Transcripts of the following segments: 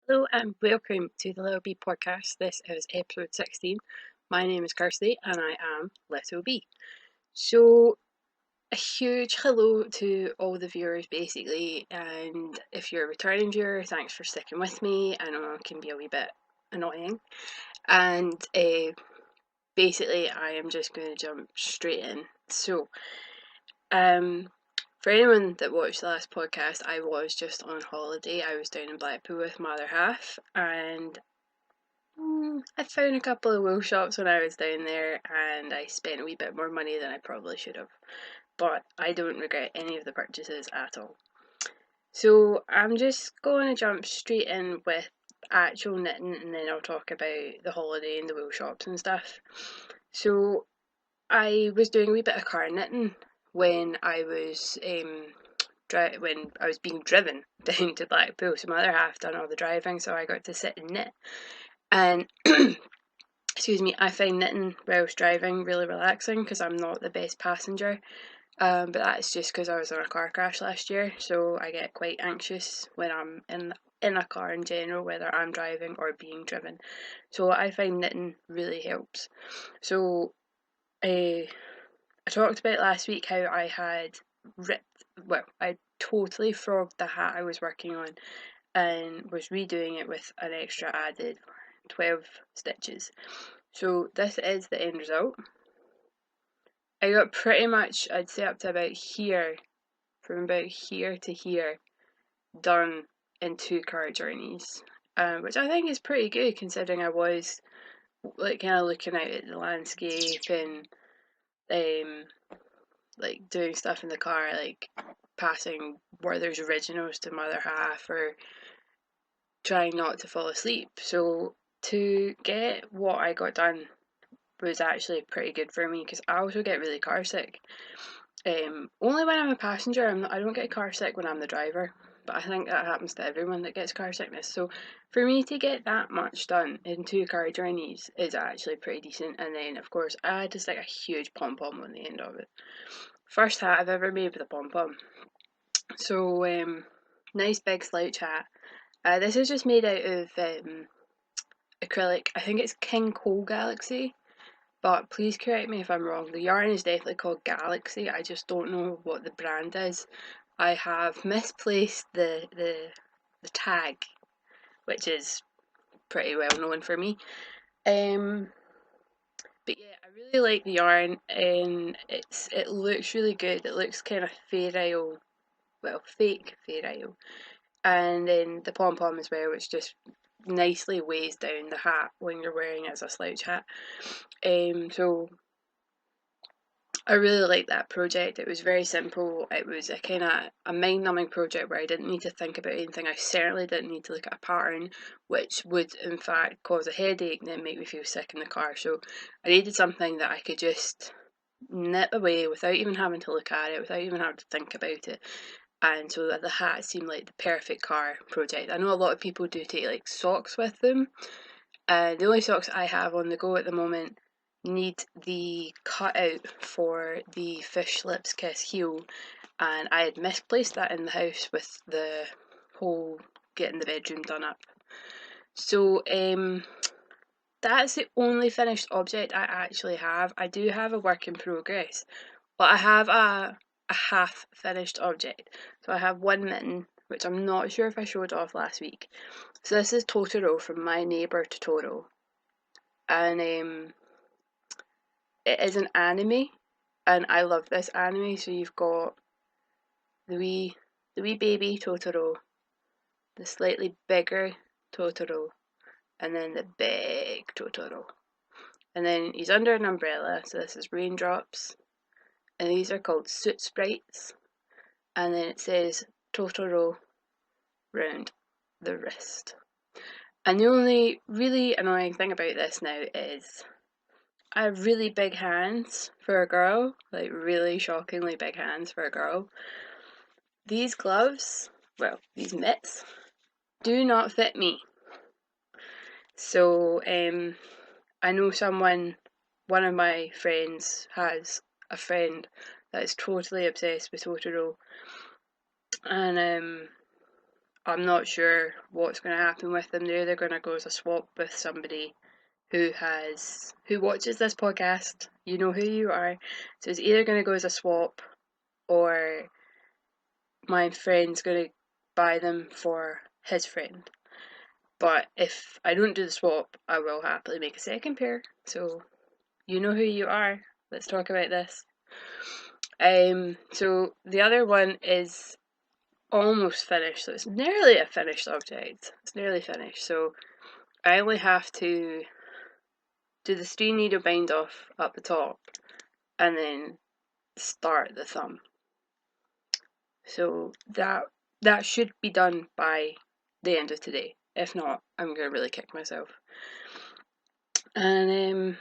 Hello and welcome to the LittleBee podcast. This is episode 16. My name is Kirsty and I am LittleBee. So, a huge hello to all the viewers basically, and if you're a returning viewer, thanks for sticking with me. I know it can be a wee bit annoying. And basically, I am just going to jump straight in. So, for anyone that watched the last podcast, I was just on holiday. I was down in Blackpool with my other half, and I found a couple of wool shops when I was down there, and I spent a wee bit more money than I probably should have. But I don't regret any of the purchases at all. So I'm just going to jump straight in with actual knitting, and then I'll talk about the holiday and the wool shops and stuff. So I was doing a wee bit of car knitting when I was when I was being driven down to Blackpool. So my other half done all the driving, so I got to sit and knit. And excuse me, I find knitting whilst driving really relaxing because I'm not the best passenger. But that's just because I was in a car crash last year, so I get quite anxious when I'm in a car in general, whether I'm driving or being driven. So I find knitting really helps. So I talked about last week how I had I totally frogged the hat I was working on and was redoing it with an extra added 12 stitches. So this is the end result. I got pretty much, I'd say up to about here, from about here to here, done in 2 car journeys, which I think is pretty good considering I was like kind of looking out at the landscape and like doing stuff in the car, like passing Werther's Originals to my other half or trying not to fall asleep. So to get what I got done was actually pretty good for me because I also get really car sick. Only when I'm a passenger. I don't get car sick when I'm the driver, but I think that happens to everyone that gets car sickness. So for me to get that much done in 2 car journeys is actually pretty decent. And then of course I had to stick a huge pom pom on the end of it. First hat I've ever made with a pom pom. So nice big slouch hat. This is just made out of acrylic. I think it's King Cole Galaxy, but please correct me if I'm wrong. The yarn is definitely called Galaxy. I just don't know what the brand is. I have misplaced the tag, which is pretty well known for me. But yeah, I really like the yarn, and it looks really good. It looks kind of Fair Isle, well, fake Fair Isle, and then the pom pom as well, which just nicely weighs down the hat when you're wearing it as a slouch hat. So I really liked that project. It was very simple. It was a kind of a mind-numbing project where I didn't need to think about anything. I certainly didn't need to look at a pattern, which would in fact cause a headache and then make me feel sick in the car. So I needed something that I could just knit away without even having to look at it, without even having to think about it. And so that the hat seemed like the perfect car project. I know a lot of people do take like socks with them. The only socks I have on the go at the moment need the cutout for the Fish Lips Kiss heel, and I had misplaced that in the house with the whole getting the bedroom done up. So that's the only finished object I actually have. I do have a work in progress, but I have a half finished object. So I have one mitten, which I'm not sure if I showed off last week. So this is Totoro from My Neighbour Totoro, and it is an anime, and I love this anime. So you've got the wee baby Totoro, the slightly bigger Totoro, and then the big Totoro. And then he's under an umbrella, so this is Raindrops, and these are called Soot Sprites. And then it says Totoro round the wrist. And the only really annoying thing about this now is I have really big hands for a girl, like really shockingly big hands for a girl. These gloves, well, these mitts, do not fit me. So I know one of my friends has a friend that is totally obsessed with Totoro, and I'm not sure what's going to happen with them. They're either going to go as a swap with somebody who watches this podcast. You know who you are. So it's either going to go as a swap, or my friend's going to buy them for his friend. But if I don't do the swap, I will happily make a second pair. So you know who you are. Let's talk about this. So the other one is almost finished. So it's nearly a finished object. It's nearly finished. So I only have to do the 3 needle bind off up the top and then start the thumb. So that should be done by the end of today. If not, I'm going to really kick myself. And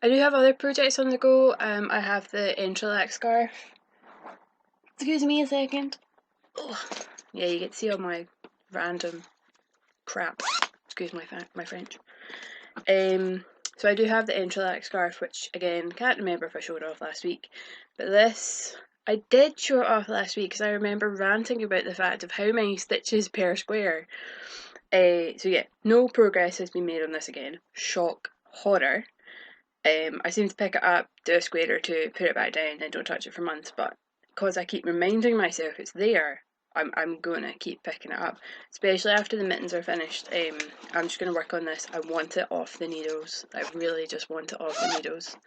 I do have other projects on the go. I have the entrelac scarf. Excuse me a second. Oh, yeah, you get to see all my random crap. Excuse my French. So I do have the entrelac scarf, which again, can't remember if I showed off last week. But this, I did show it off last week because I remember ranting about the fact of how many stitches per square. So yeah, no progress has been made on this again. Shock, horror. I seem to pick it up, do a square or two, put it back down, and don't touch it for months. But because I keep reminding myself it's there, I'm going to keep picking it up, especially after the mittens are finished. I'm just going to work on this. I want it off the needles. I really just want it off the needles.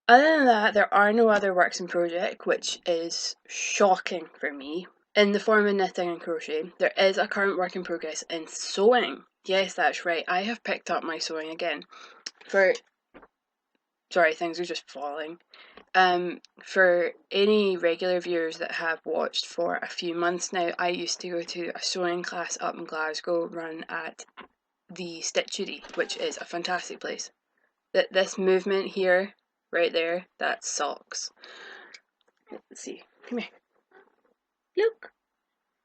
Other than that, there are no other works in project, which is shocking for me. In the form of knitting and crochet, there is a current work in progress in sewing. Yes, that's right. I have picked up my sewing again. Sorry, things are just falling. For any regular viewers that have watched for a few months now, I used to go to a sewing class up in Glasgow run at the Stitchery, which is a fantastic place. This movement here, right there, that's socks. Let's see, come here. Look,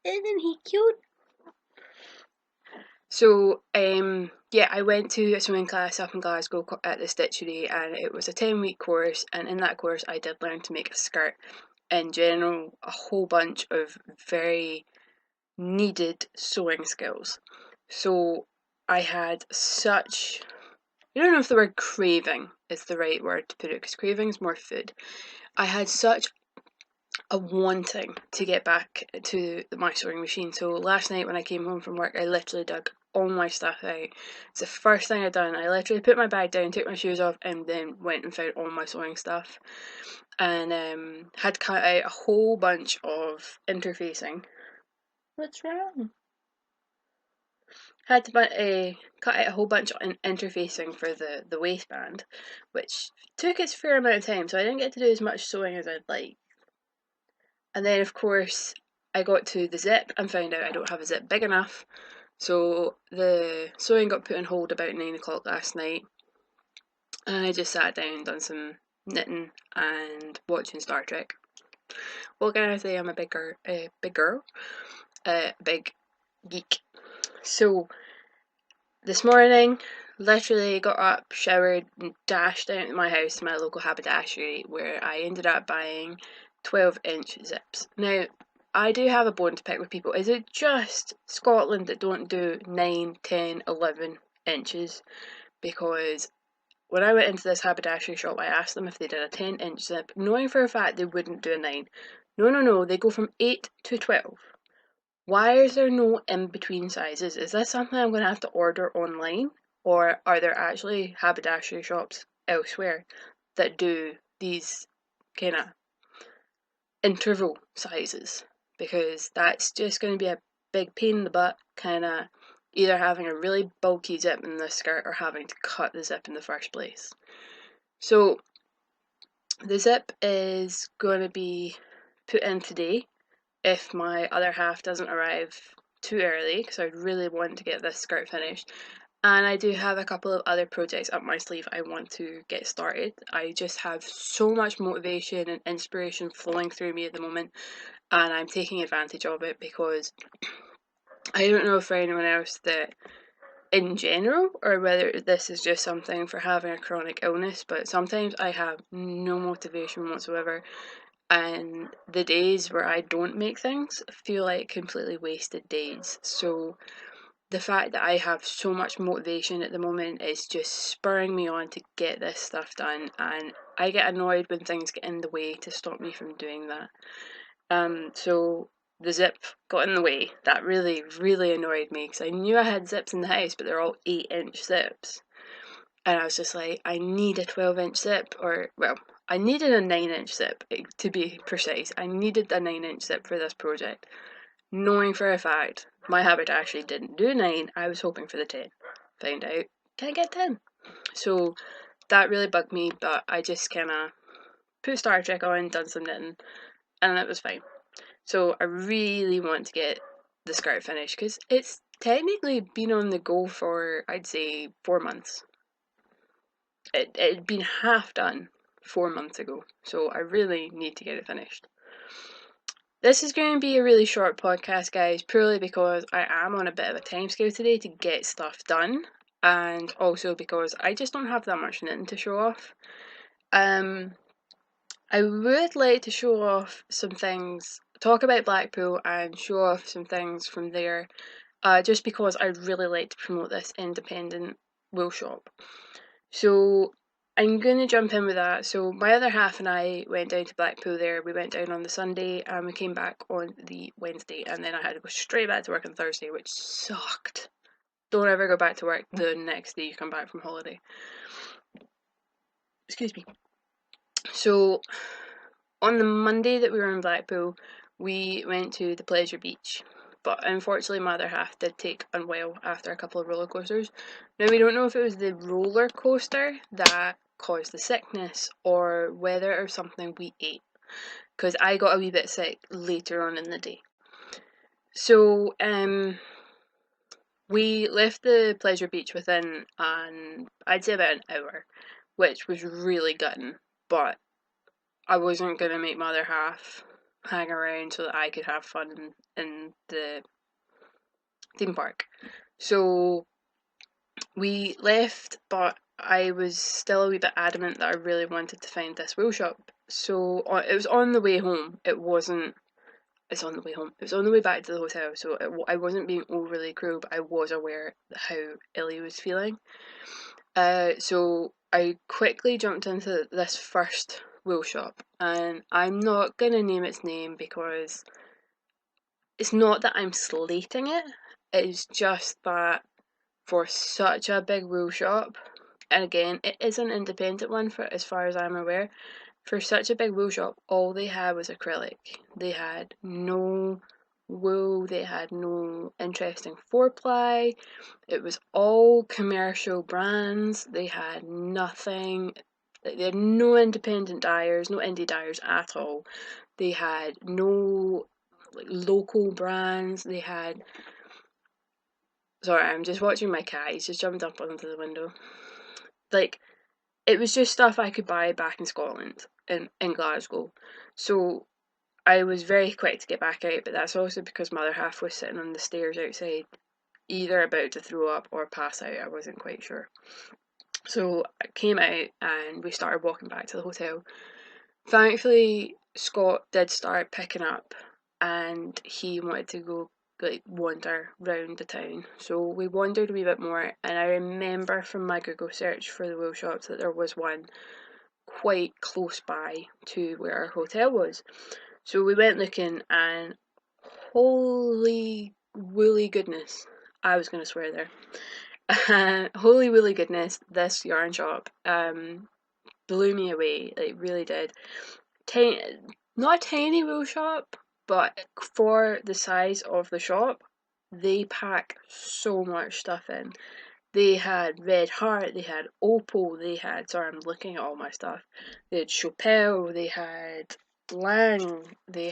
isn't he cute? So, yeah, I went to a sewing class up in Glasgow at the Stitchery, and it was a 10-week course, and in that course I did learn to make a skirt. In general, a whole bunch of very needed sewing skills. So I had such, I don't know if the word craving is the right word to put it, because craving is more food. I had such a wanting to get back to my sewing machine. So last night when I came home from work, I literally dug all my stuff out. It's the first thing I'd done. I literally put my bag down, took my shoes off, and then went and found all my sewing stuff. And had cut out a whole bunch of interfacing. What's wrong? Had to cut out a whole bunch of interfacing for the waistband, which took its fair amount of time, so I didn't get to do as much sewing as I'd like. And then, of course, I got to the zip and found out I don't have a zip big enough. So the sewing got put on hold about 9 o'clock last night. And I just sat down, done some knitting and watching Star Trek. What can I say? I'm a big geek. So this morning, literally got up, showered, and dashed out to my house, my local haberdashery, where I ended up buying 12-inch zips. Now, I do have a bone to pick with people. Is it just Scotland that don't do 9, 10, 11 inches? Because when I went into this haberdashery shop, I asked them if they did a 10-inch zip, knowing for a fact they wouldn't do a 9. No, they go from 8 to 12. Why is there no in-between sizes? Is this something I'm going to have to order online? Or are there actually haberdashery shops elsewhere that do these kind of interval sizes? Because that's just going to be a big pain in the butt, kind of either having a really bulky zip in the skirt or having to cut the zip in the first place. So the zip is going to be put in today if my other half doesn't arrive too early, because I really want to get this skirt finished. And I do have a couple of other projects up my sleeve I want to get started. I just have so much motivation and inspiration flowing through me at the moment, and I'm taking advantage of it, because I don't know for anyone else that in general, or whether this is just something for having a chronic illness, but sometimes I have no motivation whatsoever, and the days where I don't make things feel like completely wasted days. So the fact that I have so much motivation at the moment is just spurring me on to get this stuff done, and I get annoyed when things get in the way to stop me from doing that. So the zip got in the way. That really, really annoyed me because I knew I had zips in the house, but they're all 8-inch zips. And I was just like, I need a 12-inch zip, or, well, I needed a 9-inch zip, to be precise. I needed a 9-inch zip for this project. Knowing for a fact my haberdashery didn't do 9, I was hoping for the 10. Found out, can't get 10. So that really bugged me, but I just kind of put Star Trek on, done some knitting, and it was fine. So I really want to get the skirt finished because it's technically been on the go for, I'd say, 4 months. It'd been half done 4 months ago, so I really need to get it finished. This is going to be a really short podcast, guys, purely because I am on a bit of a timescale today to get stuff done, and also because I just don't have that much knitting to show off. I would like to show off some things, talk about Blackpool and show off some things from there, just because I'd really like to promote this independent wool shop. So I'm going to jump in with that. So my other half and I went down to Blackpool there. We went down on the Sunday and we came back on the Wednesday, and then I had to go straight back to work on Thursday, which sucked. Don't ever go back to work the next day you come back from holiday. Excuse me. So on the Monday that we were in Blackpool, we went to the Pleasure Beach. But unfortunately, my other half did take unwell after a couple of roller coasters. Now, we don't know if it was the roller coaster that caused the sickness or whether it was something we ate, because I got a wee bit sick later on in the day. So, we left the Pleasure Beach within, I'd say about an hour, which was really gutting, but I wasn't going to make my other half hang around so that I could have fun in the theme park. So we left, but I was still a wee bit adamant that I really wanted to find this wool shop. So it was on the way home. It's on the way home. It was on the way back to the hotel, so I wasn't being overly cruel, but I was aware how ill he was feeling. So I quickly jumped into this first wool shop, and I'm not going to name its name because it's not that I'm slating it, it's just that for such a big wool shop, and again, it is an independent one for as far as I'm aware, for such a big wool shop, all they had was acrylic. They had no wool, they had no interesting 4-ply, it was all commercial brands, they had nothing. They had no independent dyers, no indie dyers at all. They had no local brands. They had. Sorry, I'm just watching my cat. He's just jumped up onto the window. It was just stuff I could buy back in Scotland, in Glasgow. So I was very quick to get back out, but that's also because my other half was sitting on the stairs outside, either about to throw up or pass out. I wasn't quite sure. So I came out and we started walking back to the hotel. Thankfully, Scott did start picking up and he wanted to go wander round the town. So we wandered a wee bit more, and I remember from my Google search for the wool shops that there was one quite close by to where our hotel was. So we went looking, and holy woolly goodness, I was going to swear there. Holy woolly goodness, this yarn shop blew me away. It really did. Not a tiny wool shop, but for the size of the shop, they pack so much stuff in. They had Red Heart, they had Opal, they had, sorry, I'm looking at all my stuff. They had Chopel, they had Lang, they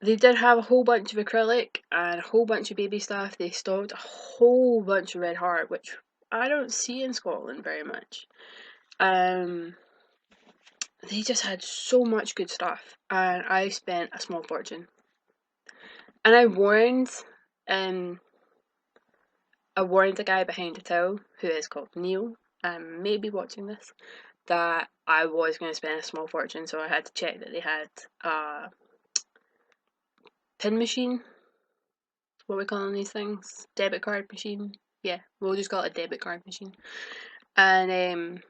did have a whole bunch of acrylic and a whole bunch of baby stuff. They stocked a whole bunch of Red Heart, which I don't see in Scotland very much. They just had so much good stuff, and I spent a small fortune. And I warned the guy behind the till, who is called Neil, maybe watching this, that I was going to spend a small fortune, so I had to check that they had a pin machine. What are we calling these things? Debit card machine? Yeah, we'll just call it a debit card machine. And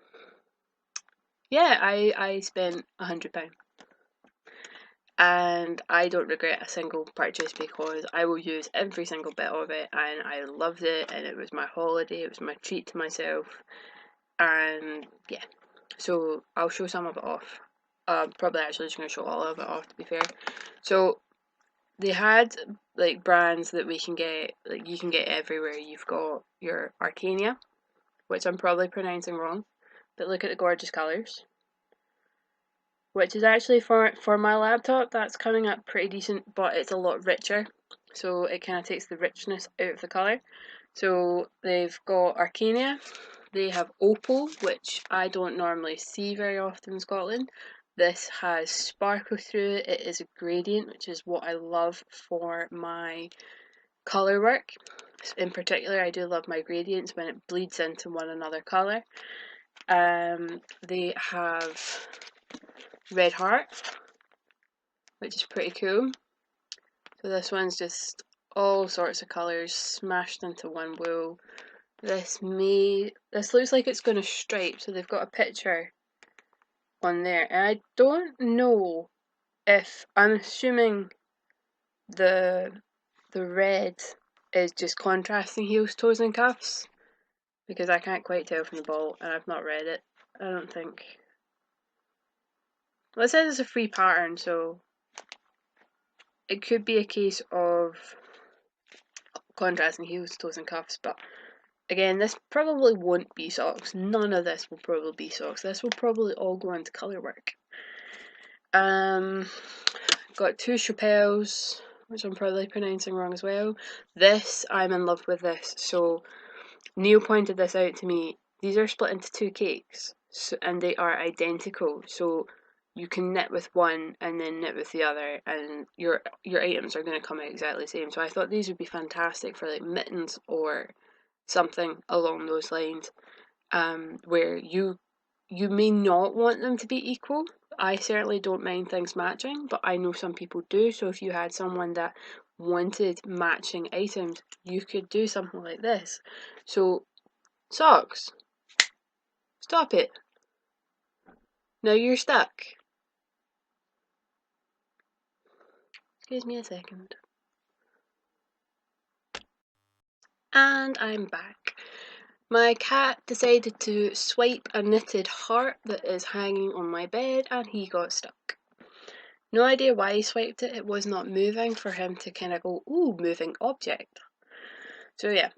yeah, I spent £100. And I don't regret a single purchase because I will use every single bit of it, and I loved it, and it was my holiday, it was my treat to myself, and yeah, so I'll show some of it off. Probably actually just going to show all of it off, to be fair. So they had like brands that we can get, like you can get everywhere. You've got your Arcania, which I'm probably pronouncing wrong, but look at the gorgeous colours. Which is actually for my laptop, that's coming up pretty decent, but it's a lot richer, so it kind of takes the richness out of the colour. So they've got Arcania, they have Opal, which I don't normally see very often in Scotland. This has sparkle through it, it is a gradient, which is what I love for my colour work. In particular, I do love my gradients when it bleeds into one another colour. They have Red Heart, which is pretty cool. So this one's just all sorts of colours smashed into one wool. This looks like it's going to stripe, so they've got a picture on there, and I don't know if, I'm assuming the red is just contrasting heels, toes and cuffs, because I can't quite tell from the ball, and I've not read it, I don't think. Well, it says it's a free pattern, so it could be a case of contrasting heels, toes and cuffs, but again, this probably won't be socks. None of this will probably be socks. This will probably all go into colour work. Got two Chapelles, which I'm probably pronouncing wrong as well. This, I'm in love with this. So Neil pointed this out to me. These are split into two cakes, and they are identical. So you can knit with one and then knit with the other, and your items are going to come out exactly the same. So I thought these would be fantastic for like mittens or something along those lines, where you may not want them to be equal. I certainly don't mind things matching, but I know some people do. So if you had someone that wanted matching items, you could do something like this. So socks, stop it. Now you're stuck. Excuse me a second. And I'm back. My cat decided to swipe a knitted heart that is hanging on my bed, and he got stuck. No idea why he swiped it. It was not moving for him to kind of go, ooh, moving object. So yeah,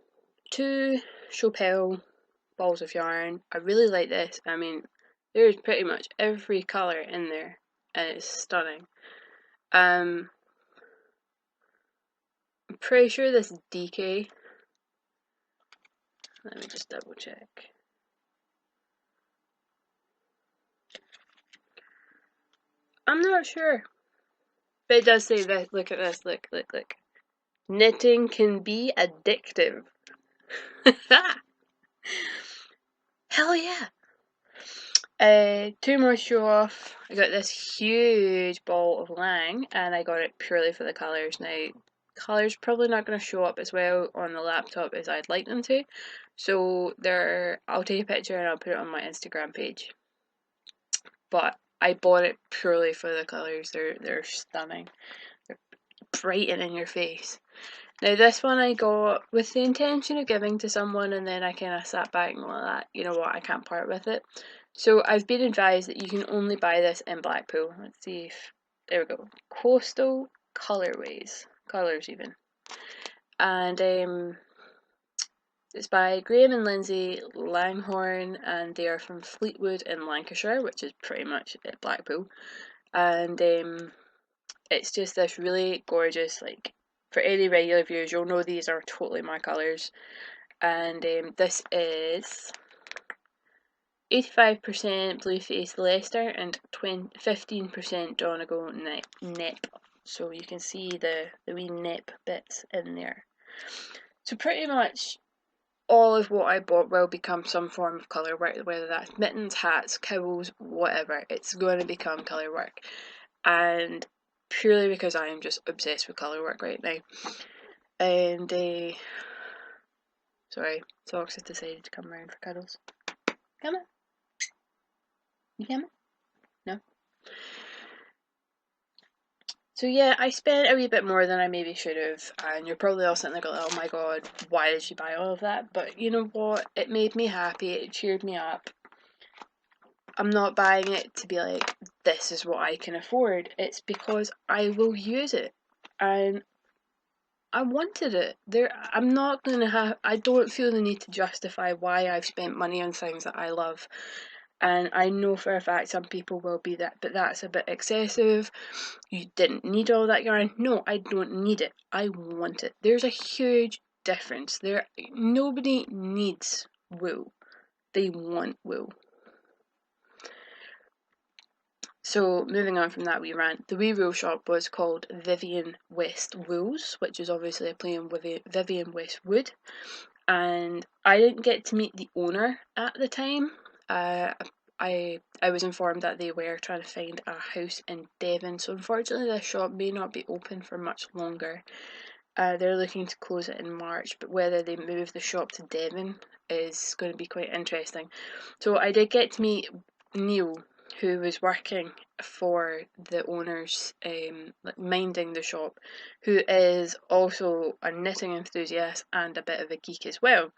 two Chapelle balls of yarn. I really like this. I mean, there's pretty much every colour in there, and it's stunning. I'm pretty sure this is DK. Let me just double check. I'm not sure. But it does say that, look at this, look. Knitting can be addictive. Hell yeah. Two more show off. I got this huge ball of Lang, and I got it purely for the colours. Now, colours probably not going to show up as well on the laptop as I'd like them to. So I'll take a picture and I'll put it on my Instagram page. But I bought it purely for the colours. They're stunning. They're bright and in your face. Now this one I got with the intention of giving to someone, and then I kind of sat back and went like, you know what, I can't part with it. So I've been advised that you can only buy this in Blackpool. Let's see if, there we go, Coastal Colourways, colours even. And it's by Graham and Lindsay Langhorne, and they are from Fleetwood in Lancashire, which is pretty much at Blackpool. And it's just this really gorgeous, like, for any regular viewers, you'll know these are totally my colours. And this is 85% Blueface Leicester and 15% Donegal Nep. So you can see the wee nep bits in there. So pretty much all of what I bought will become some form of colour work, whether that's mittens, hats, cowls, whatever. It's going to become colour work. And purely because I am just obsessed with colour work right now. And, sorry, Socks has decided to come around for cuddles. Come on. You coming? No? So yeah, I spent a wee bit more than I maybe should have, and you're probably all sitting there going, oh my god, why did you buy all of that? But you know what? It made me happy, it cheered me up. I'm not buying it to be like, this is what I can afford. It's because I will use it, and I wanted it. I don't feel the need to justify why I've spent money on things that I love. And I know for a fact some people will be that, but that's a bit excessive. You didn't need all that yarn. No, I don't need it. I want it. There's a huge difference. Nobody needs wool. They want wool. So moving on from that wee rant, the wee wool shop was called Vivian West Wools, which is obviously a play on Vivian West Wood. And I didn't get to meet the owner at the time. I was informed that they were trying to find a house in Devon, so unfortunately this shop may not be open for much longer. They're looking to close it in March, but whether they move the shop to Devon is going to be quite interesting. So I did get to meet Neil, who was working for the owners, minding the shop, who is also a knitting enthusiast and a bit of a geek as well.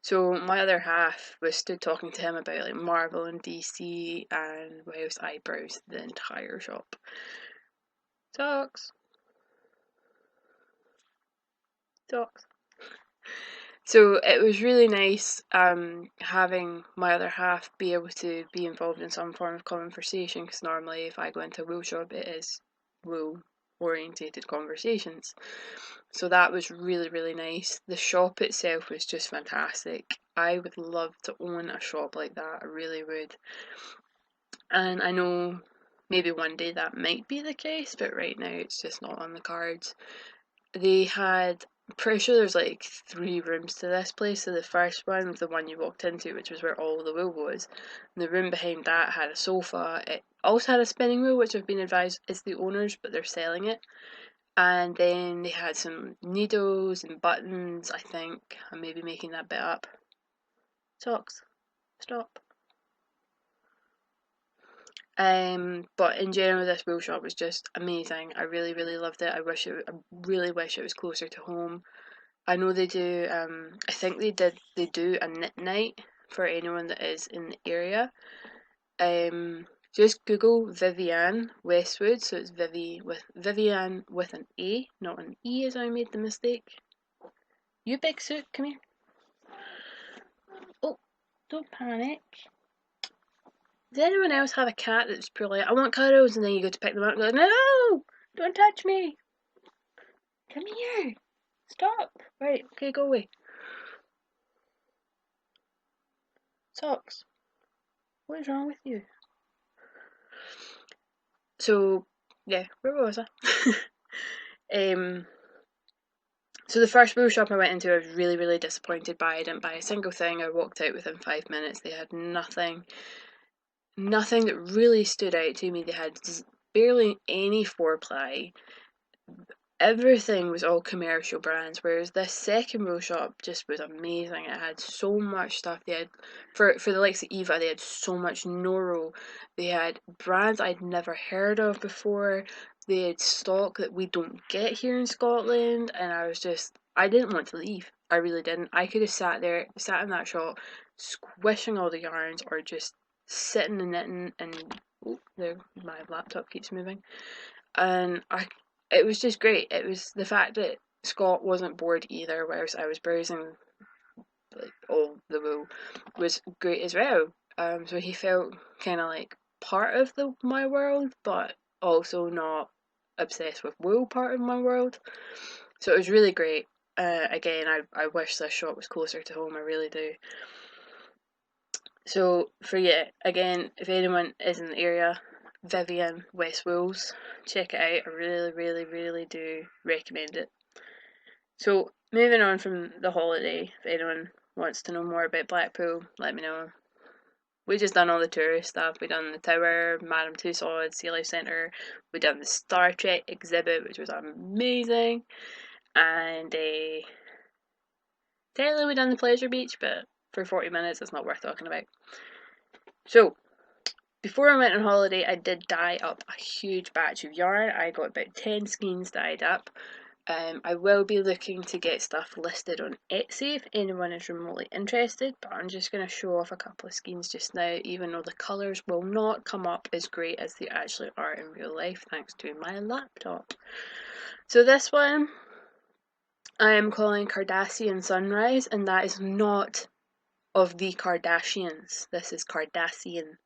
So my other half was stood talking to him about like Marvel and DC, and whilst I browsed the entire shop. Socks. So it was really nice having my other half be able to be involved in some form of conversation, because normally if I go into a wool shop it is wool orientated conversations. So that was really, really nice. The shop itself was just fantastic. I would love to own a shop like that, I really would. And I know maybe one day that might be the case, but right now it's just not on the cards. They had, I'm pretty sure there's like 3 rooms to this place. So the first one was the one you walked into, which was where all the wool was. And the room behind that had a sofa. It also had a spinning wheel, which I've been advised is the owner's, but they're selling it. And then they had some needles and buttons, I think. I'm maybe making that bit up. Socks. Stop. But in general, this wool shop was just amazing. I really, really loved it. I really wish it was closer to home. I know they do. I think they do a knit night for anyone that is in the area. Just Google Vivian Westwood. So it's Vivian with an A, not an E, as I made the mistake. You big suit, come here. Oh, don't panic. Does anyone else have a cat that's purely like, I want cuddles, and then you go to pick them up and go, no, don't touch me. Come here. Stop. Right, okay, go away. Socks. What is wrong with you? So, yeah, where was I? So the first wool shop I went into, I was really, really disappointed by. I didn't buy a single thing. I walked out within 5 minutes. They had nothing that really stood out to me. They had barely any 4-ply. Everything was all commercial brands, whereas this second wool shop just was amazing. It had so much stuff. They had, for the likes of Eva, they had so much Noro. They had brands I'd never heard of before. They had stock that we don't get here in Scotland, and I didn't want to leave. I really didn't. I could have sat in that shop, squishing all the yarns, or just sitting and knitting, and my laptop keeps moving. And it was just great. It was the fact that Scott wasn't bored either, whereas I was browsing like all the wool, was great as well. So he felt kind of like part of my world, but also not obsessed with wool part of my world. So it was really great. Again, I wish this shop was closer to home. I really do. So again, if anyone is in the area, Vivian West Wools, check it out. I really, really, really do recommend it. So moving on from the holiday, if anyone wants to know more about Blackpool, let me know. We just done all the tourist stuff. We done the Tower, Madame Tussauds, Sea Life Centre. We done the Star Trek exhibit, which was amazing. And technically we done the Pleasure Beach, but for 40 minutes it's not worth talking about. So, before I went on holiday, I did dye up a huge batch of yarn. I got about 10 skeins dyed up. I will be looking to get stuff listed on Etsy if anyone is remotely interested, but I'm just going to show off a couple of skeins just now, even though the colours will not come up as great as they actually are in real life, thanks to my laptop. So this one I am calling Cardassian Sunrise, and that is not of the Kardashians. This is Cardassian.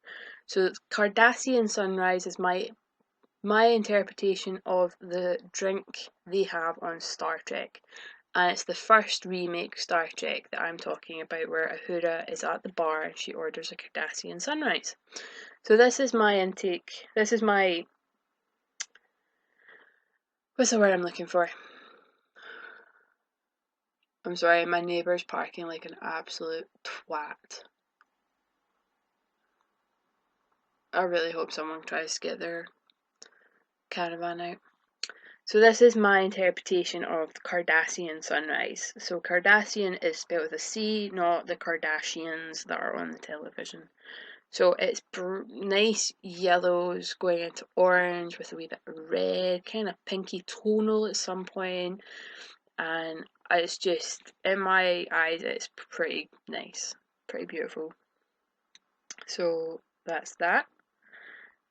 So Cardassian Sunrise is my interpretation of the drink they have on Star Trek. And it's the first remake Star Trek that I'm talking about, where Uhura is at the bar and she orders a Cardassian Sunrise. So this is my intake. This is my... What's the word I'm looking for? I'm sorry, my neighbour's parking like an absolute twat. I really hope someone tries to get their caravan out. So this is my interpretation of the Cardassian Sunrise. So Cardassian is spelled with a C, not the Kardashians that are on the television. So it's nice yellows going into orange with a wee bit of red, kind of pinky tonal at some point. And it's just, in my eyes, it's pretty nice, pretty beautiful. So that's that.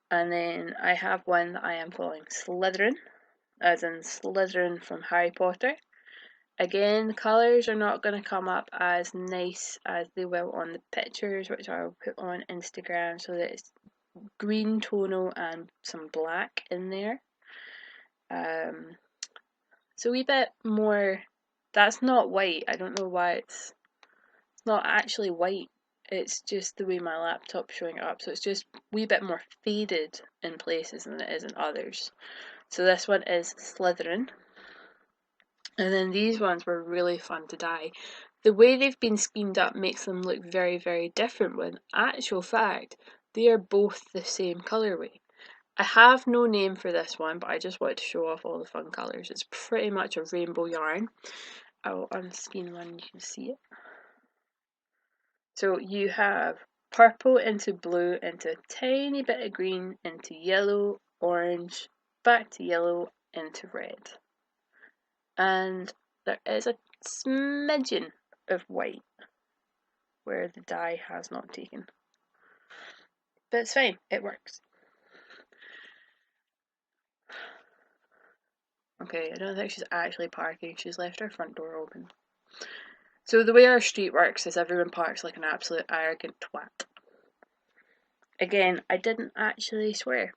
And then I have one that I am calling Slytherin, as in Slytherin from Harry Potter. Again, the colours are not going to come up as nice as they will on the pictures, which I'll put on Instagram, so that it's green tonal and some black in there. It's a wee bit more... That's not white. I don't know why it's not actually white. It's just the way my laptop's showing it up, so it's just a wee bit more faded in places than it is in others. So this one is Slytherin. And then these ones were really fun to dye. The way they've been schemed up makes them look very, very different, when in actual fact, they are both the same colourway. I have no name for this one, but I just wanted to show off all the fun colours. It's pretty much a rainbow yarn. I'll unskein one, you can see it. So you have purple into blue, into a tiny bit of green, into yellow, orange, back to yellow, into red. And there is a smidgen of white where the dye has not taken. But it's fine, it works. Okay, I don't think she's actually parking, she's left her front door open. So the way our street works is everyone parks like an absolute arrogant twat. Again, I didn't actually swear.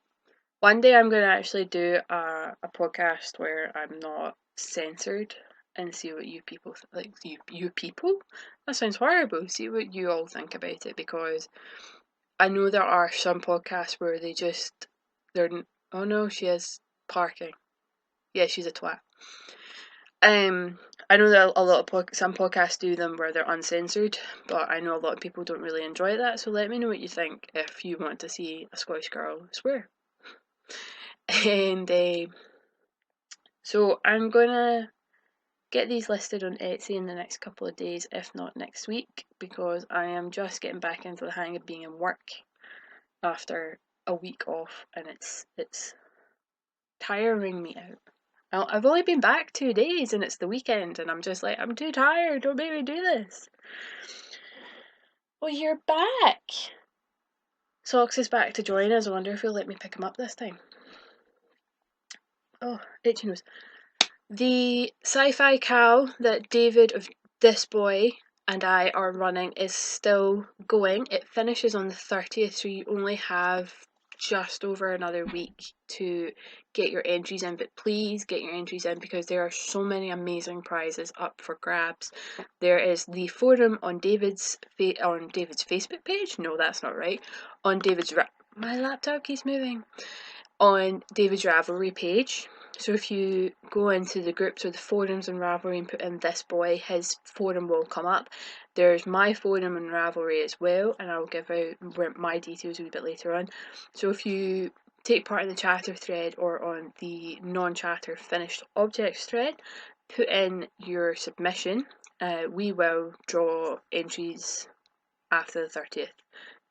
One day I'm going to actually do a podcast where I'm not censored and see what you people you people? That sounds horrible. See what you all think about it, because I know there are some podcasts where they're oh no, she is parking. Yeah, she's a twat. I know that a lot of some podcasts do them where they're uncensored, but I know a lot of people don't really enjoy that, so let me know what you think if you want to see a Scottish girl swear. And so I'm gonna get these listed on Etsy in the next couple of days, if not next week, because I am just getting back into the hang of being in work after a week off, and it's tiring me out. I've only been back 2 days and it's the weekend, and I'm just like, I'm too tired, don't make me do this. Well, you're back. Socks is back to join us. I wonder if he'll let me pick him up this time. Oh, itchy nose. The sci-fi cow that David of This Boy and I are running is still going. It finishes on the 30th, so you only have just over another week to get your entries in, but please get your entries in because there are so many amazing prizes up for grabs. There is the forum on David's Facebook page. No, that's not right. On David's my laptop keeps moving. On David's Ravelry page, So if you go into the groups or the forums on Ravelry and put in this boy, his forum will come up. There's my forum on Ravelry as well, and I'll give out my details a wee bit later on. So if you take part in the chatter thread or on the non-chatter finished objects thread, put in your submission. We will draw entries after the 30th.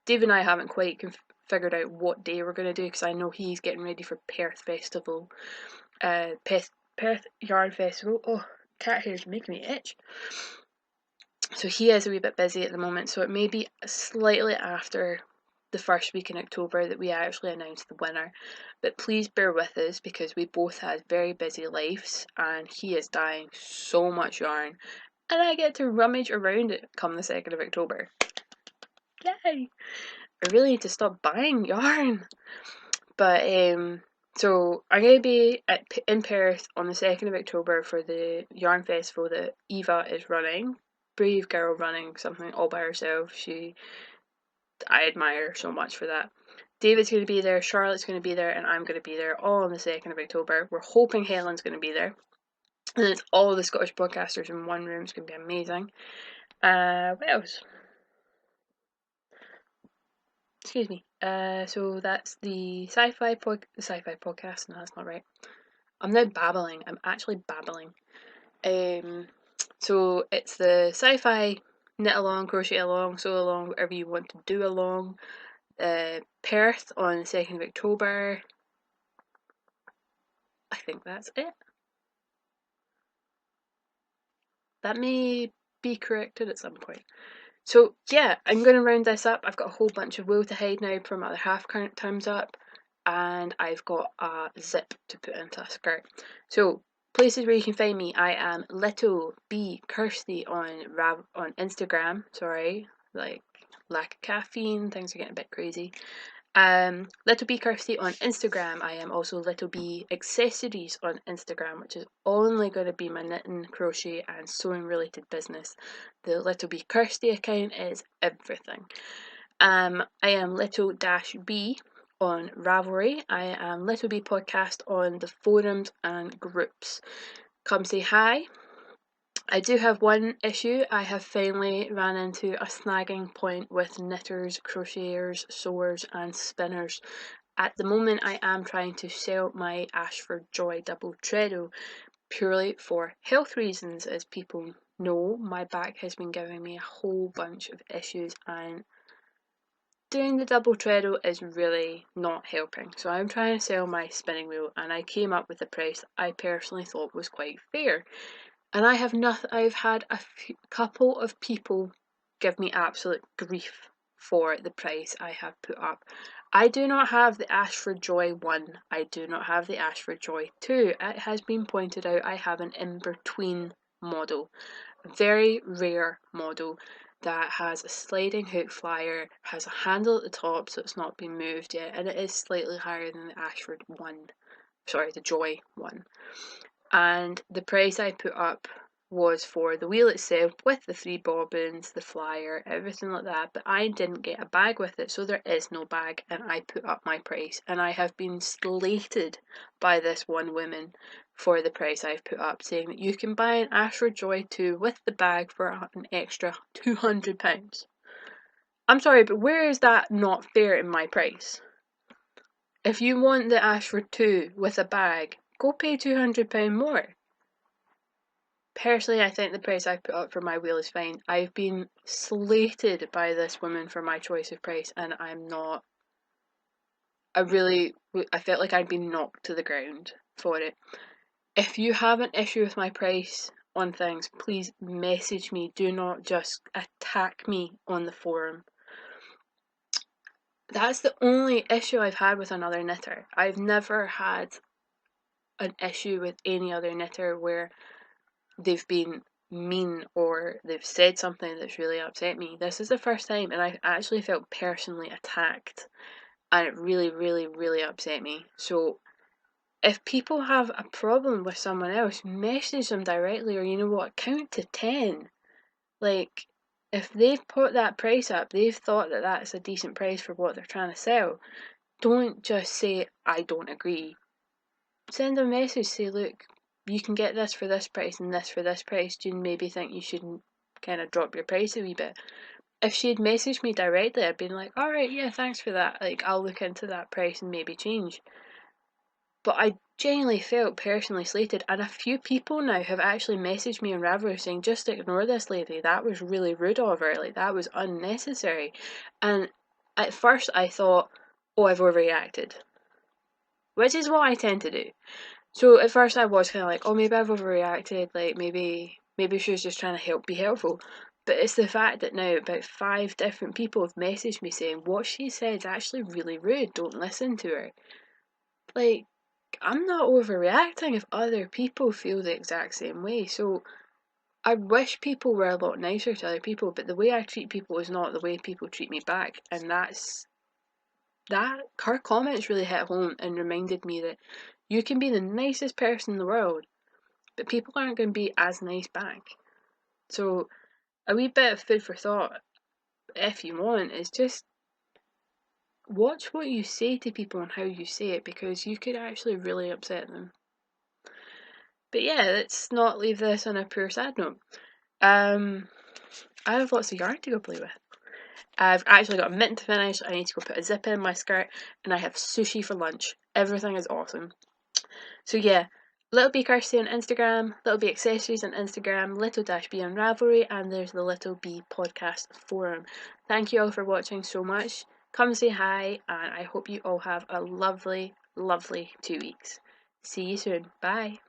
Dave and I haven't quite figured out what day we're going to do, because I know he's getting ready for Perth Festival. Perth Yarn Festival. Oh, cat hair's making me itch. So he is a wee bit busy at the moment, so it may be slightly after the first week in October that we actually announce the winner. But please bear with us, because we both had very busy lives and he is dyeing so much yarn, and I get to rummage around it come the 2nd of October. Yay! I really need to stop buying yarn. But so I'm going to be in Perth on the 2nd of October for the yarn festival that Eva is running. Brave girl running something all by herself. I admire her so much for that. David's going to be there, Charlotte's going to be there, and I'm going to be there all on the 2nd of October. We're hoping Helen's going to be there. And it's all the Scottish broadcasters in one room. It's going to be amazing. What else? Excuse me. So that's the sci-fi podcast. No, that's not right. I'm now babbling. I'm actually babbling. So it's the sci-fi knit along, crochet along, sew along, whatever you want to do along. Perth on the 2nd of October. I think that's it. That may be corrected at some point. So yeah, I'm going to round this up. I've got a whole bunch of wool to hide now for my other half comes up, and I've got a zip to put into a skirt. So places where you can find me, I am LittleBee Kirsty on Instagram. Sorry, like lack of caffeine, things are getting a bit crazy. LittleBee Kirsty on Instagram. I am also LittleBee Accessories on Instagram, which is only going to be my knitting, crochet and sewing related business. The LittleBee Kirsty account is everything. I am Little-B on Ravelry. I am LittleBee Podcast on the forums and groups. Come say hi. I do have one issue. I have finally ran into a snagging point with knitters, crocheters, sewers and spinners. At the moment I am trying to sell my Ashford Joy double treadle purely for health reasons. As people know, my back has been giving me a whole bunch of issues, and doing the double treadle is really not helping. So I'm trying to sell my spinning wheel, and I came up with a price that I personally thought was quite fair. And I've had a couple of people give me absolute grief for the price I have put up. I do not have the Ashford Joy 1. I do not have the Ashford Joy 2. It has been pointed out I have an in-between model. A very rare model that has a sliding hook flyer, has a handle at the top so it's not been moved yet, and it is slightly higher than the Ashford 1. Sorry, the Joy 1. And the price I put up was for the wheel itself with the 3 bobbins, the flyer, everything like that, but I didn't get a bag with it, so there is no bag, and I put up my price, and I have been slated by this one woman for the price I've put up, saying that you can buy an Ashford Joy 2 with the bag for an extra £200. I'm sorry, but where is that not fair in my price? If you want the Ashford 2 with a bag, go pay £200 more. Personally, I think the price I put up for my wheel is fine. I've been slated by this woman for my choice of price, and I'm not. I felt like I'd been knocked to the ground for it. If you have an issue with my price on things, please message me. Do not just attack me on the forum. That's the only issue I've had with another knitter. I've never had an issue with any other knitter where they've been mean or they've said something that's really upset me. This is the first time, and I actually felt personally attacked, and it really, really, really upset me. So if people have a problem with someone else, message them directly, or you know what, count to 10. Like, if they've put that price up, they've thought that that's a decent price for what they're trying to sell. Don't just say, I don't agree. send a message, say, look, you can get this for this price and this for this price. Do you maybe think you shouldn't kind of drop your price a wee bit? If she'd messaged me directly, I'd been like, alright, yeah, thanks for that. Like, I'll look into that price and maybe change. But I genuinely felt personally slated, and a few people now have actually messaged me on Ravelry saying, just ignore this lady, that was really rude of her, like, that was unnecessary. And at first I thought, oh, I've overreacted, which is what I tend to do. So at first I was kind of like, oh, maybe I've overreacted, like, maybe she was just trying to be helpful. But it's the fact that now about 5 different people have messaged me saying, what she said is actually really rude, don't listen to her. Like, I'm not overreacting if other people feel the exact same way. So I wish people were a lot nicer to other people, but the way I treat people is not the way people treat me back. And her comments really hit home and reminded me that you can be the nicest person in the world, but people aren't going to be as nice back. So a wee bit of food for thought, if you want, is just watch what you say to people and how you say it, because you could actually really upset them. But yeah, let's not leave this on a poor sad note. I have lots of yarn to go play with. I've actually got a mitten to finish. I need to go put a zip in my skirt, and I have sushi for lunch. Everything is awesome. So yeah, LittleBee Kirsty on Instagram, LittleBee Accessories on Instagram, Little-B on Ravelry, and there's the LittleBee Podcast Forum. Thank you all for watching so much. Come say hi, and I hope you all have a lovely, lovely 2 weeks. See you soon. Bye.